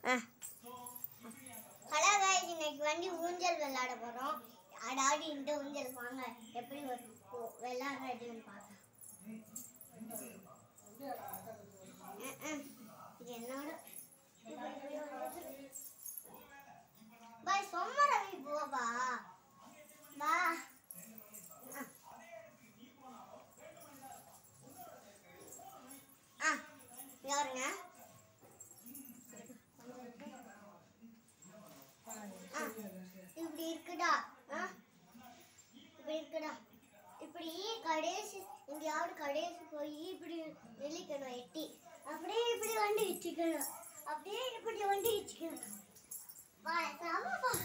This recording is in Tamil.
ஹலோ गाइस, இன்னைக்கு வந்து ஊஞ்சல் விளையாட போறோம். அடாடி இந்த ஊஞ்சல் வாங்க எப்படி விளையாடுறதுன்னு பார்க்கலாம். இது என்னோட பாய் சொம்மா ரவி போவா பா யாருங்க இப்படி இருக்குடா, இப்படி இருக்குடா, இப்படி கடைசி எங்கேயாவது கடைசி போய் இப்படி வெளிக்கணும் எட்டி, அப்படியே இப்படி வண்டி வச்சுக்கணும், அப்படியே இப்படி வண்டி வச்சுக்கணும். பாய் பாய் பாய்.